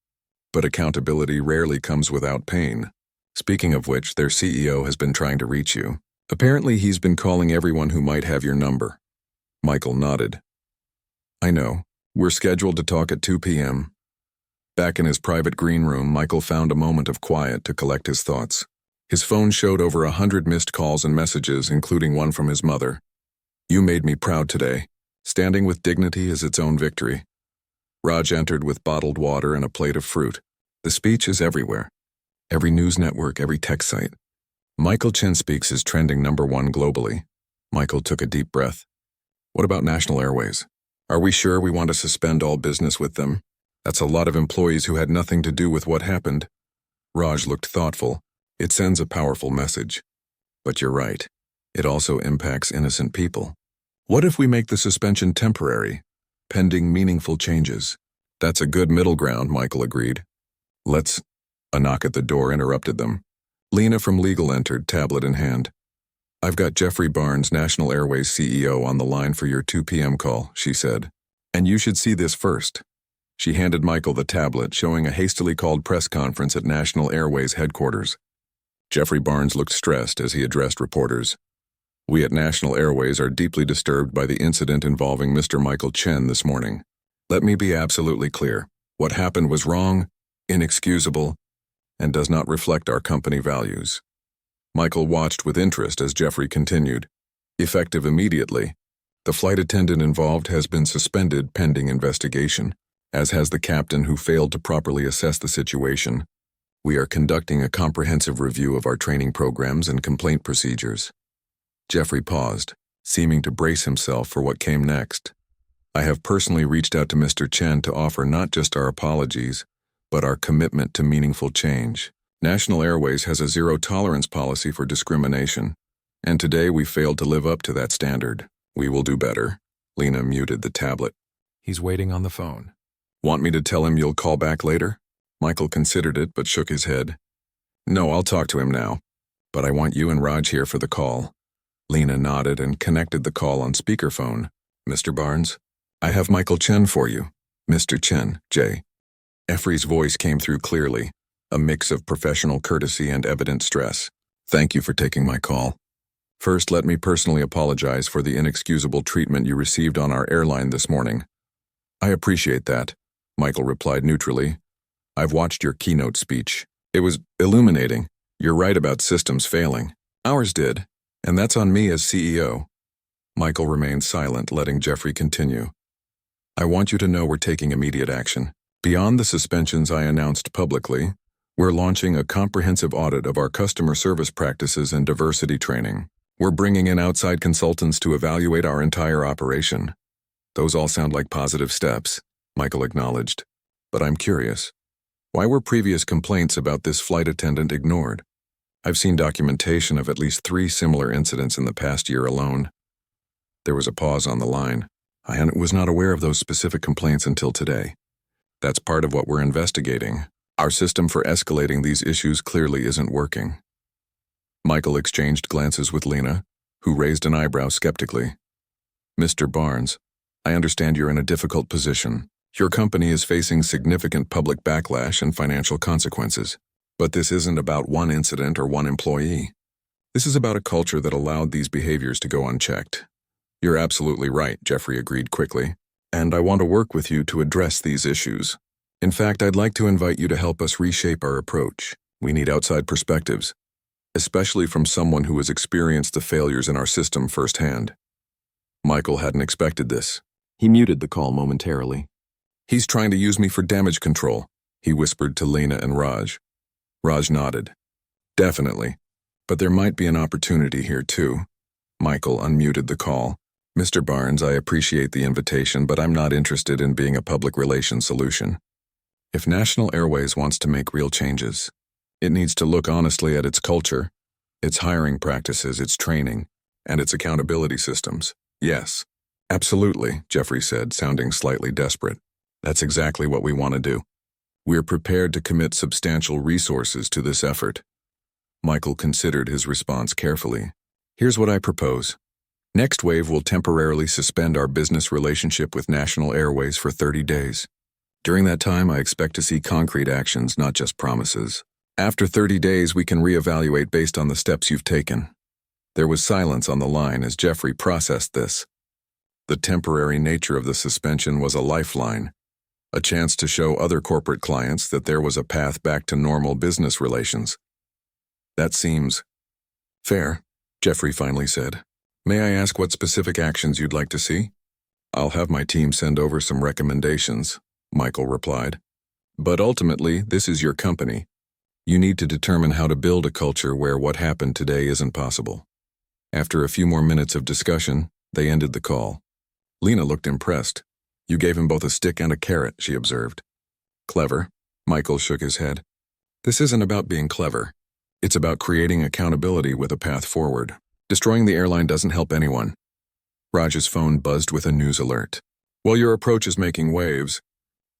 But accountability rarely comes without pain. Speaking of which, their CEO has been trying to reach you. Apparently he's been calling everyone who might have your number. Michael nodded. I know. We're scheduled to talk at 2 p.m. Back in his private green room, Michael found a moment of quiet to collect his thoughts. His phone showed over 100 missed calls and messages, including one from his mother. You made me proud today. Standing with dignity is its own victory. Raj entered with bottled water and a plate of fruit. The speech is everywhere. Every news network, every tech site. Michael Chen Speaks is trending #1 globally. Michael took a deep breath. What about National Airways? Are we sure we want to suspend all business with them? That's a lot of employees who had nothing to do with what happened. Raj looked thoughtful. It sends a powerful message. But you're right. It also impacts innocent people. What if we make the suspension temporary, pending meaningful changes? That's a good middle ground, Michael agreed. A knock at the door interrupted them. Lena from legal entered, tablet in hand. I've got Jeffrey Barnes, National Airways CEO, on the line for your 2 p.m. call, she said. And you should see this first. She handed Michael the tablet, showing a hastily called press conference at National Airways headquarters. Jeffrey Barnes looked stressed as he addressed reporters. We at National Airways are deeply disturbed by the incident involving Mr. Michael Chen this morning. Let me be absolutely clear. What happened was wrong, inexcusable, and does not reflect our company values. Michael watched with interest as Jeffrey continued. Effective immediately, the flight attendant involved has been suspended pending investigation, as has the captain who failed to properly assess the situation. We are conducting a comprehensive review of our training programs and complaint procedures. Jeffrey paused, seeming to brace himself for what came next. I have personally reached out to Mr. Chen to offer not just our apologies, but our commitment to meaningful change. National Airways has a zero-tolerance policy for discrimination, and today we failed to live up to that standard. We will do better. Lena muted the tablet. He's waiting on the phone. Want me to tell him you'll call back later? Michael considered it but shook his head. No, I'll talk to him now, but I want you and Raj here for the call. Lena nodded and connected the call on speakerphone. Mr. Barnes, I have Michael Chen for you. Mr. Chen, J. Effrey's voice came through clearly, a mix of professional courtesy and evident stress. Thank you for taking my call. First, let me personally apologize for the inexcusable treatment you received on our airline this morning. I appreciate that, Michael replied neutrally. I've watched your keynote speech. It was illuminating. You're right about systems failing. Ours did, and that's on me as CEO. Michael remained silent, letting Jeffrey continue. I want you to know we're taking immediate action. Beyond the suspensions I announced publicly, we're launching a comprehensive audit of our customer service practices and diversity training. We're bringing in outside consultants to evaluate our entire operation. Those all sound like positive steps, Michael acknowledged. But I'm curious. Why were previous complaints about this flight attendant ignored? I've seen documentation of at least 3 similar incidents in the past year alone. There was a pause on the line. I was not aware of those specific complaints until today. That's part of what we're investigating. Our system for escalating these issues clearly isn't working. Michael exchanged glances with Lena, who raised an eyebrow skeptically. Mr. Barnes, I understand you're in a difficult position. Your company is facing significant public backlash and financial consequences. But this isn't about one incident or one employee. This is about a culture that allowed these behaviors to go unchecked. You're absolutely right, Jeffrey agreed quickly. And I want to work with you to address these issues. In fact, I'd like to invite you to help us reshape our approach. We need outside perspectives, especially from someone who has experienced the failures in our system firsthand. Michael hadn't expected this. He muted the call momentarily. He's trying to use me for damage control, he whispered to Lena and Raj. Raj nodded. Definitely. But there might be an opportunity here too. Michael unmuted the call. Mr. Barnes, I appreciate the invitation, but I'm not interested in being a public relations solution. If National Airways wants to make real changes, it needs to look honestly at its culture, its hiring practices, its training, and its accountability systems. Yes. Absolutely, Jeffrey said, sounding slightly desperate. That's exactly what we want to do. We're prepared to commit substantial resources to this effort. Michael considered his response carefully. Here's what I propose. Next Wave will temporarily suspend our business relationship with National Airways for 30 days. During that time, I expect to see concrete actions, not just promises. After 30 days, we can reevaluate based on the steps you've taken. There was silence on the line as Jeffrey processed this. The temporary nature of the suspension was a lifeline, a chance to show other corporate clients that there was a path back to normal business relations. That seems fair, Jeffrey finally said. May I ask what specific actions you'd like to see? I'll have my team send over some recommendations, Michael replied. But ultimately, this is your company. You need to determine how to build a culture where what happened today isn't possible. After a few more minutes of discussion, they ended the call. Lena looked impressed. You gave him both a stick and a carrot, she observed. Clever. Michael shook his head. This isn't about being clever. It's about creating accountability with a path forward. Destroying the airline doesn't help anyone. Raj's phone buzzed with a news alert. While your approach is making waves,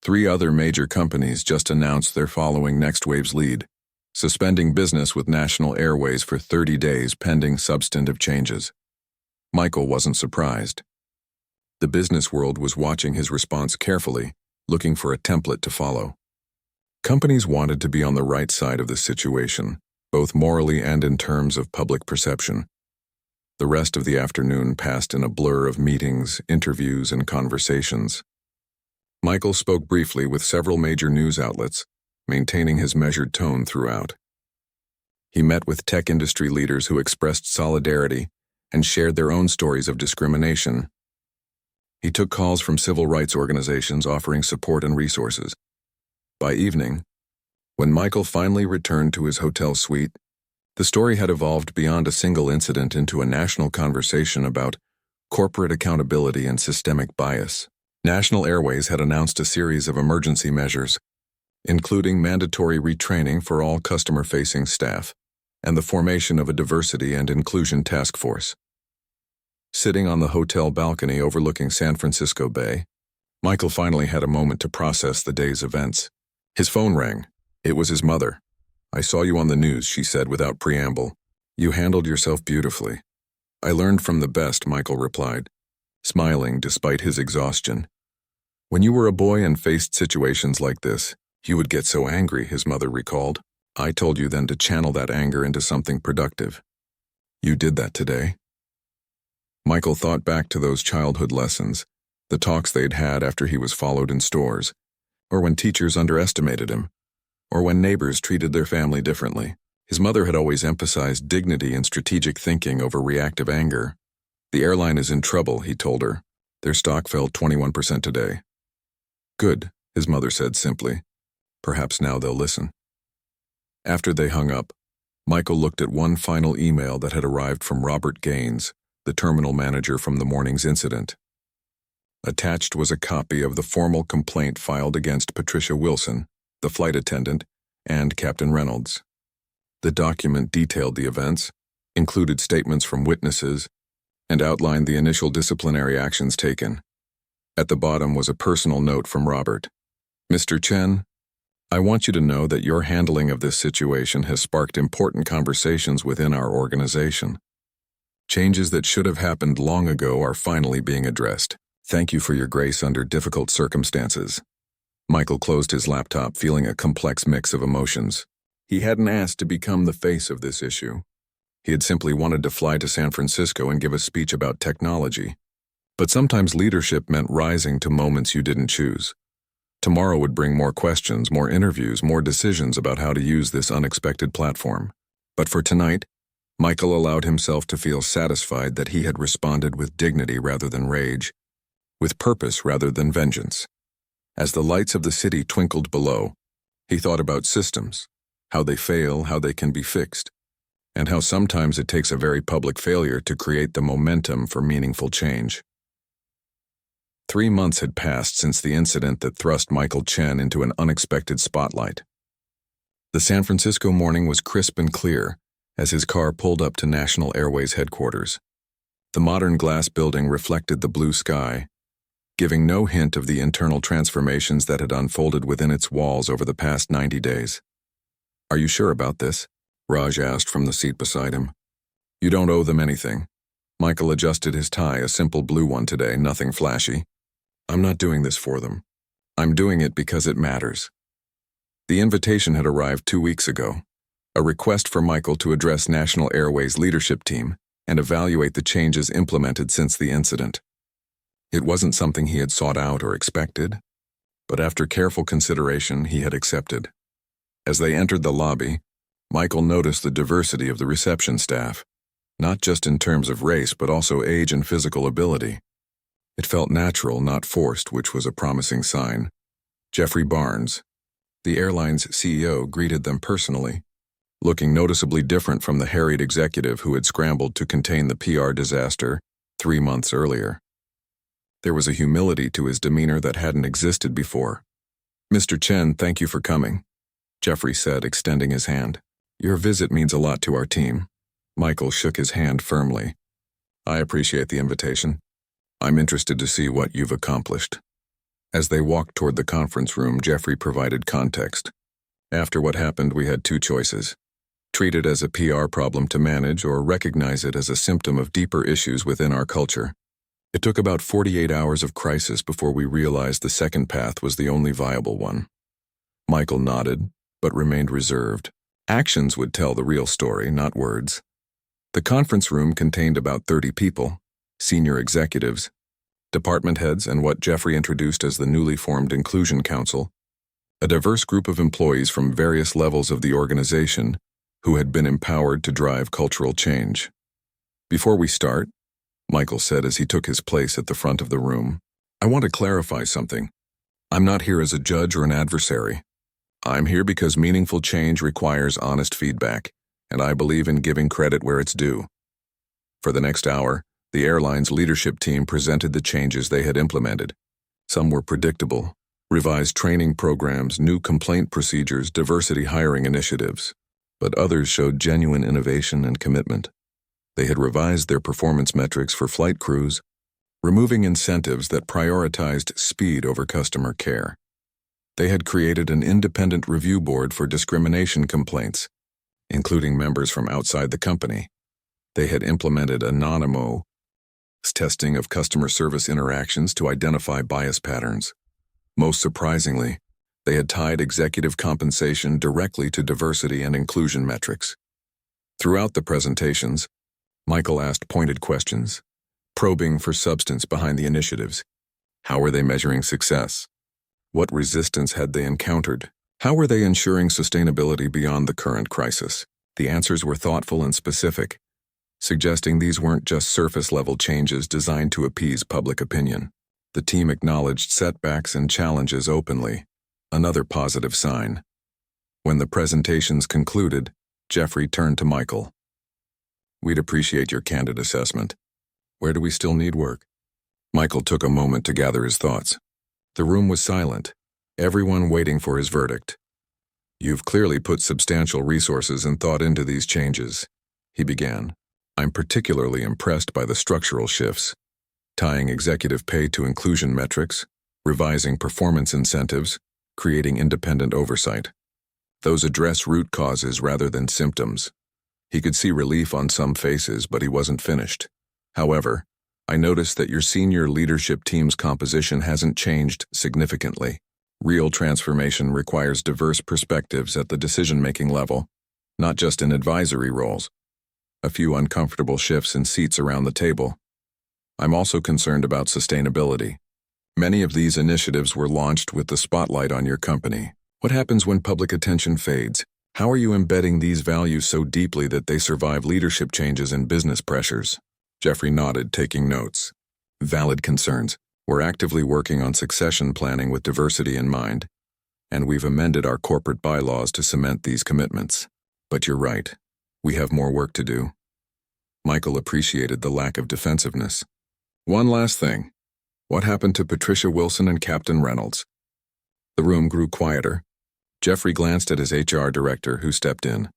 3 other major companies just announced they're following Next Wave's lead, suspending business with National Airways for 30 days pending substantive changes. Michael wasn't surprised. The business world was watching his response carefully, looking for a template to follow. Companies wanted to be on the right side of the situation, both morally and in terms of public perception. The rest of the afternoon passed in a blur of meetings, interviews, and conversations. Michael spoke briefly with several major news outlets, maintaining his measured tone throughout. He met with tech industry leaders who expressed solidarity and shared their own stories of discrimination. He took calls from civil rights organizations offering support and resources. By evening, when Michael finally returned to his hotel suite, the story had evolved beyond a single incident into a national conversation about corporate accountability and systemic bias. National Airways had announced a series of emergency measures, including mandatory retraining for all customer-facing staff and the formation of a diversity and inclusion task force. Sitting on the hotel balcony overlooking San Francisco Bay, Michael finally had a moment to process the day's events. His phone rang. It was his mother. I saw you on the news, she said without preamble. You handled yourself beautifully. I learned from the best, Michael replied, smiling despite his exhaustion. When you were a boy and faced situations like this, you would get so angry, his mother recalled. I told you then to channel that anger into something productive. You did that today? Michael thought back to those childhood lessons, the talks they'd had after he was followed in stores, or when teachers underestimated him, or when neighbors treated their family differently. His mother had always emphasized dignity and strategic thinking over reactive anger. The airline is in trouble, he told her. Their stock fell 21% today. Good, his mother said simply. Perhaps now they'll listen. After they hung up, Michael looked at one final email that had arrived from Robert Gaines, the terminal manager from the morning's incident. Attached was a copy of the formal complaint filed against Patricia Wilson, the flight attendant, and Captain Reynolds. The document detailed the events, included statements from witnesses, and outlined the initial disciplinary actions taken. At the bottom was a personal note from Robert. Mr. Chen, I want you to know that your handling of this situation has sparked important conversations within our organization. Changes that should have happened long ago are finally being addressed. Thank you for your grace under difficult circumstances. Michael closed his laptop, feeling a complex mix of emotions. He hadn't asked to become the face of this issue. He had simply wanted to fly to San Francisco and give a speech about technology. But sometimes leadership meant rising to moments you didn't choose. Tomorrow would bring more questions, more interviews, more decisions about how to use this unexpected platform. But for tonight, Michael allowed himself to feel satisfied that he had responded with dignity rather than rage, with purpose rather than vengeance. As the lights of the city twinkled below, he thought about systems, how they fail, how they can be fixed, and how sometimes it takes a very public failure to create the momentum for meaningful change. 3 months had passed since the incident that thrust Michael Chen into an unexpected spotlight. The San Francisco morning was crisp and clear as his car pulled up to National Airways headquarters. The modern glass building reflected the blue sky, giving no hint of the internal transformations that had unfolded within its walls over the past 90 days. Are you sure about this? Raj asked from the seat beside him. You don't owe them anything. Michael adjusted his tie, a simple blue one today, nothing flashy. I'm not doing this for them. I'm doing it because it matters. The invitation had arrived 2 weeks ago, a request for Michael to address National Airways' leadership team and evaluate the changes implemented since the incident. It wasn't something he had sought out or expected, but after careful consideration, he had accepted. As they entered the lobby, Michael noticed the diversity of the reception staff, not just in terms of race, but also age and physical ability. It felt natural, not forced, which was a promising sign. Jeffrey Barnes, the airline's CEO, greeted them personally, looking noticeably different from the harried executive who had scrambled to contain the PR disaster 3 months earlier. There was a humility to his demeanor that hadn't existed before. Mr. Chen, thank you for coming, Jeffrey said, extending his hand. Your visit means a lot to our team. Michael shook his hand firmly. I appreciate the invitation. I'm interested to see what you've accomplished. As they walked toward the conference room, Jeffrey provided context. After what happened, we had 2 choices. Treat it as a PR problem to manage or recognize it as a symptom of deeper issues within our culture. It took about 48 hours of crisis before we realized the second path was the only viable one. Michael nodded, but remained reserved. Actions would tell the real story, not words. The conference room contained about 30 people, senior executives, department heads, and what Jeffrey introduced as the newly formed Inclusion Council, a diverse group of employees from various levels of the organization who had been empowered to drive cultural change. Before we start, Michael said as he took his place at the front of the room, I want to clarify something. I'm not here as a judge or an adversary. I'm here because meaningful change requires honest feedback, and I believe in giving credit where it's due. For the next hour, the airline's leadership team presented the changes they had implemented. Some were predictable: revised training programs, new complaint procedures, diversity hiring initiatives. But others showed genuine innovation and commitment. They had revised their performance metrics for flight crews, removing incentives that prioritized speed over customer care. They had created an independent review board for discrimination complaints, including members from outside the company. They had implemented anonymous testing of customer service interactions to identify bias patterns. Most surprisingly, they had tied executive compensation directly to diversity and inclusion metrics. Throughout the presentations, Michael asked pointed questions, probing for substance behind the initiatives. How were they measuring success? What resistance had they encountered? How were they ensuring sustainability beyond the current crisis? The answers were thoughtful and specific, suggesting these weren't just surface-level changes designed to appease public opinion. The team acknowledged setbacks and challenges openly, another positive sign. When the presentations concluded, Jeffrey turned to Michael. We'd appreciate your candid assessment. Where do we still need work? Michael took a moment to gather his thoughts. The room was silent, everyone waiting for his verdict. You've clearly put substantial resources and thought into these changes, he began. I'm particularly impressed by the structural shifts, tying executive pay to inclusion metrics, revising performance incentives, creating independent oversight. Those address root causes rather than symptoms. He could see relief on some faces, but he wasn't finished. However, I noticed that your senior leadership team's composition hasn't changed significantly. Real transformation requires diverse perspectives at the decision-making level, not just in advisory roles. A few uncomfortable shifts in seats around the table. I'm also concerned about sustainability. Many of these initiatives were launched with the spotlight on your company. What happens when public attention fades? How are you embedding these values so deeply that they survive leadership changes and business pressures? Jeffrey nodded, taking notes. Valid concerns. We're actively working on succession planning with diversity in mind, and we've amended our corporate bylaws to cement these commitments. But you're right. We have more work to do. Michael appreciated the lack of defensiveness. One last thing. What happened to Patricia Wilson and Captain Reynolds? The room grew quieter. Jeffrey glanced at his HR director, who stepped in.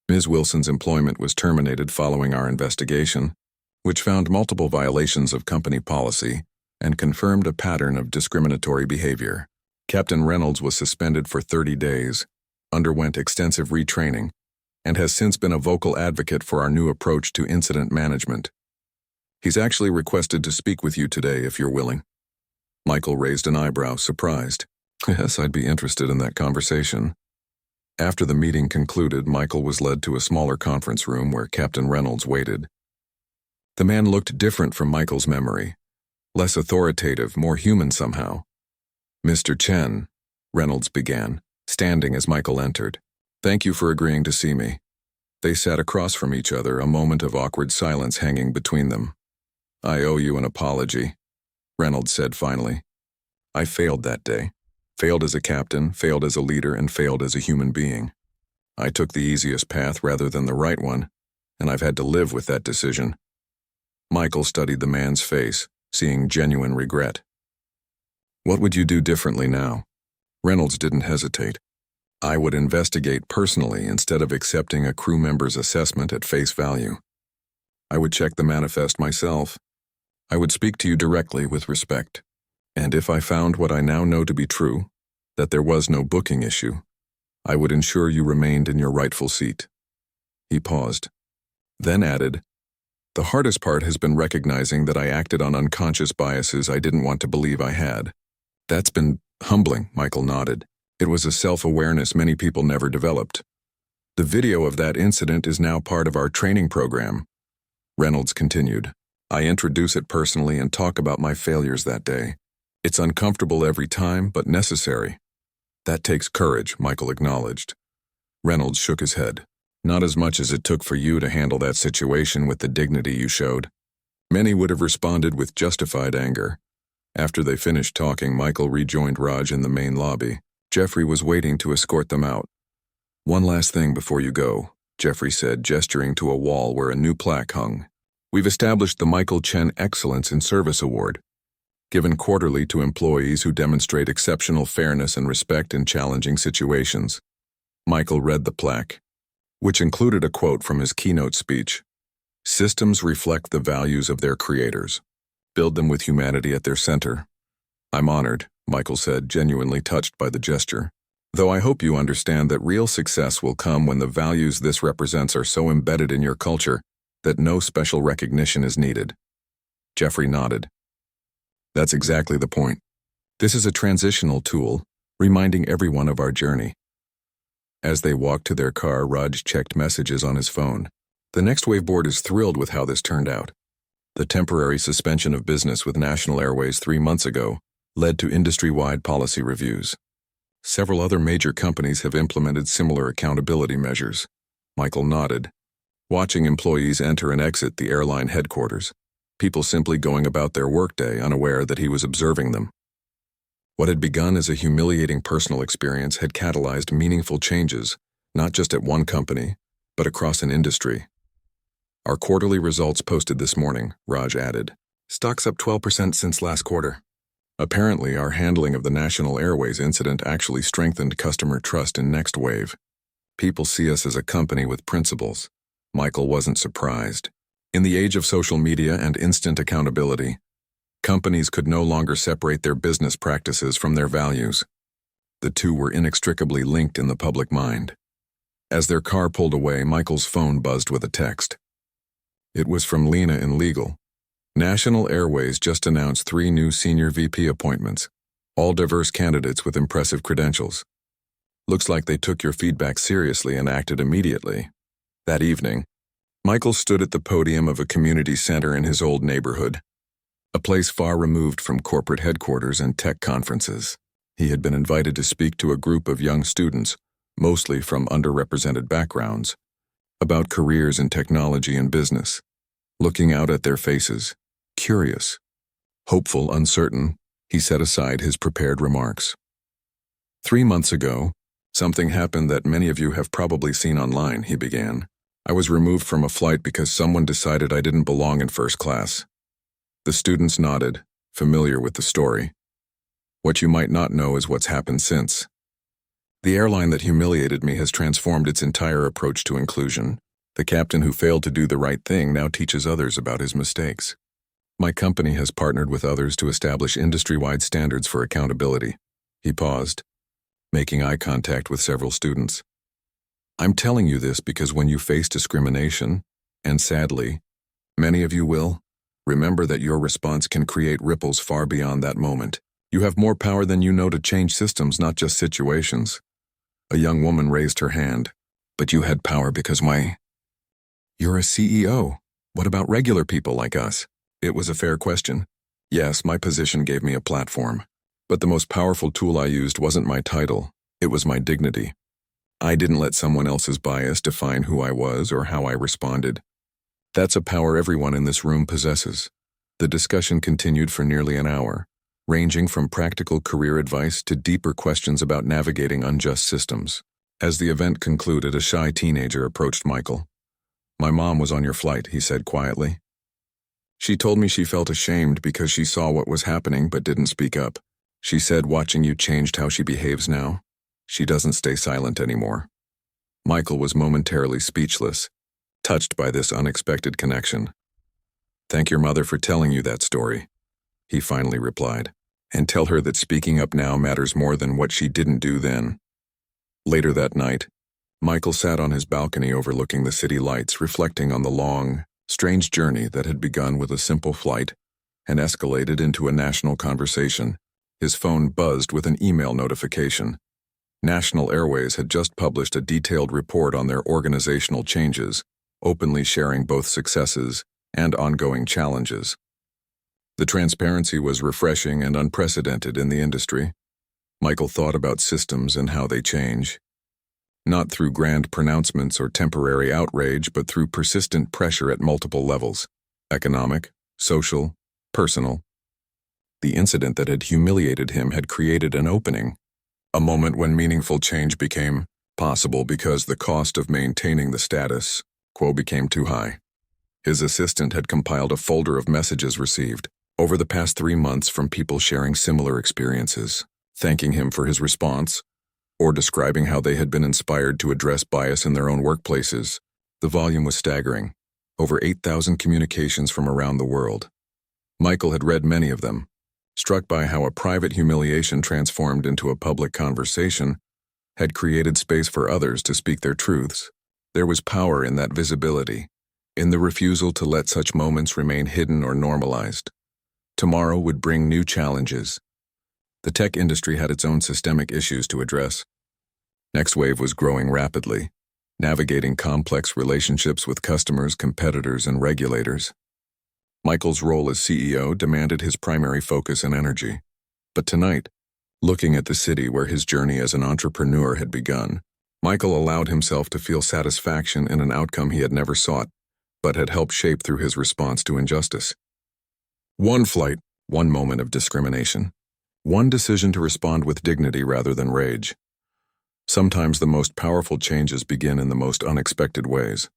Ms. Wilson's employment was terminated following our investigation, which found multiple violations of company policy and confirmed a pattern of discriminatory behavior. Captain Reynolds was suspended for 30 days, underwent extensive retraining, and has since been a vocal advocate for our new approach to incident management. He's actually requested to speak with you today if you're willing. Michael raised an eyebrow, surprised. Yes, I'd be interested in that conversation. After the meeting concluded, Michael was led to a smaller conference room where Captain Reynolds waited. The man looked different from Michael's memory. Less authoritative, more human somehow. Mr. Chen, Reynolds began, standing as Michael entered. Thank you for agreeing to see me. They sat across from each other, a moment of awkward silence hanging between them. I owe you an apology, Reynolds said finally. I failed that day. Failed as a captain, failed as a leader, and failed as a human being. I took the easiest path rather than the right one, and I've had to live with that decision. Michael studied the man's face, seeing genuine regret. What would you do differently now? Reynolds didn't hesitate. I would investigate personally instead of accepting a crew member's assessment at face value. I would check the manifest myself. I would speak to you directly with respect. And if I found what I now know to be true, that there was no booking issue, I would ensure you remained in your rightful seat. He paused, then added, the hardest part has been recognizing that I acted on unconscious biases I didn't want to believe I had. That's been humbling, Michael nodded. It was a self-awareness many people never developed. The video of that incident is now part of our training program. Reynolds continued. I introduce it personally and talk about my failures that day. It's uncomfortable every time, but necessary. That takes courage, Michael acknowledged. Reynolds shook his head. Not as much as it took for you to handle that situation with the dignity you showed. Many would have responded with justified anger. After they finished talking, Michael rejoined Raj in the main lobby. Jeffrey was waiting to escort them out. One last thing before you go, Jeffrey said, gesturing to a wall where a new plaque hung. We've established the Michael Chen Excellence in Service Award, given quarterly to employees who demonstrate exceptional fairness and respect in challenging situations. Michael read the plaque, which included a quote from his keynote speech. Systems reflect the values of their creators. Build them with humanity at their center. I'm honored, Michael said, genuinely touched by the gesture. Though I hope you understand that real success will come when the values this represents are so embedded in your culture that no special recognition is needed. Jeffrey nodded. That's exactly the point. This is a transitional tool, reminding everyone of our journey. As they walked to their car, Raj checked messages on his phone. The Next Wave board is thrilled with how this turned out. The temporary suspension of business with National Airways 3 months ago led to industry-wide policy reviews. Several other major companies have implemented similar accountability measures. Michael nodded, watching employees enter and exit the airline headquarters, people simply going about their workday unaware that he was observing them. What had begun as a humiliating personal experience had catalyzed meaningful changes, not just at one company, but across an industry. Our quarterly results posted this morning, Raj added. Stocks up 12% since last quarter. Apparently, our handling of the National Airways incident actually strengthened customer trust in Next Wave. People see us as a company with principles. Michael wasn't surprised. In the age of social media and instant accountability, companies could no longer separate their business practices from their values. The two were inextricably linked in the public mind. As their car pulled away, Michael's phone buzzed with a text. It was from Lena in legal. National Airways just announced 3 new senior VP appointments, all diverse candidates with impressive credentials. Looks like they took your feedback seriously and acted immediately. That evening, Michael stood at the podium of a community center in his old neighborhood, a place far removed from corporate headquarters and tech conferences. He had been invited to speak to a group of young students, mostly from underrepresented backgrounds, about careers in technology and business. Looking out at their faces, curious, hopeful, uncertain, he set aside his prepared remarks. 3 months ago, something happened that many of you have probably seen online, he began. I was removed from a flight because someone decided I didn't belong in first class. The students nodded, familiar with the story. What you might not know is what's happened since. The airline that humiliated me has transformed its entire approach to inclusion. The captain who failed to do the right thing now teaches others about his mistakes. My company has partnered with others to establish industry-wide standards for accountability. He paused, making eye contact with several students. I'm telling you this because when you face discrimination, and sadly, many of you will, remember that your response can create ripples far beyond that moment. You have more power than you know to change systems, not just situations. A young woman raised her hand. But you had power because You're a CEO. What about regular people like us? It was a fair question. Yes, my position gave me a platform. But the most powerful tool I used wasn't my title. It was my dignity. I didn't let someone else's bias define who I was or how I responded. That's a power everyone in this room possesses. The discussion continued for nearly an hour, ranging from practical career advice to deeper questions about navigating unjust systems. As the event concluded, a shy teenager approached Michael. My mom was on your flight, he said quietly. She told me she felt ashamed because she saw what was happening but didn't speak up. She said watching you changed how she behaves now. She doesn't stay silent anymore. Michael was momentarily speechless, touched by this unexpected connection. Thank your mother for telling you that story, he finally replied, and tell her that speaking up now matters more than what she didn't do then. Later that night, Michael sat on his balcony overlooking the city lights, reflecting on the long, strange journey that had begun with a simple flight and escalated into a national conversation. His phone buzzed with an email notification. National Airways had just published a detailed report on their organizational changes, openly sharing both successes and ongoing challenges. The transparency was refreshing and unprecedented in the industry. Michael thought about systems and how they change. Not through grand pronouncements or temporary outrage, but through persistent pressure at multiple levels: economic, social, personal. The incident that had humiliated him had created an opening, a moment when meaningful change became possible because the cost of maintaining the status quo became too high. His assistant had compiled a folder of messages received over the past 3 months from people sharing similar experiences, thanking him for his response, or describing how they had been inspired to address bias in their own workplaces. The volume was staggering, over 8,000 communications from around the world. Michael had read many of them, struck by how a private humiliation transformed into a public conversation had created space for others to speak their truths. There was power in that visibility, in the refusal to let such moments remain hidden or normalized. Tomorrow would bring new challenges. The tech industry had its own systemic issues to address. Next Wave was growing rapidly. navigating complex relationships with customers, competitors, and regulators. Michael's role as CEO demanded his primary focus and energy. But tonight, looking at the city where his journey as an entrepreneur had begun, Michael allowed himself to feel satisfaction in an outcome he had never sought, but had helped shape through his response to injustice. One flight, one moment of discrimination. One decision to respond with dignity rather than rage. Sometimes the most powerful changes begin in the most unexpected ways.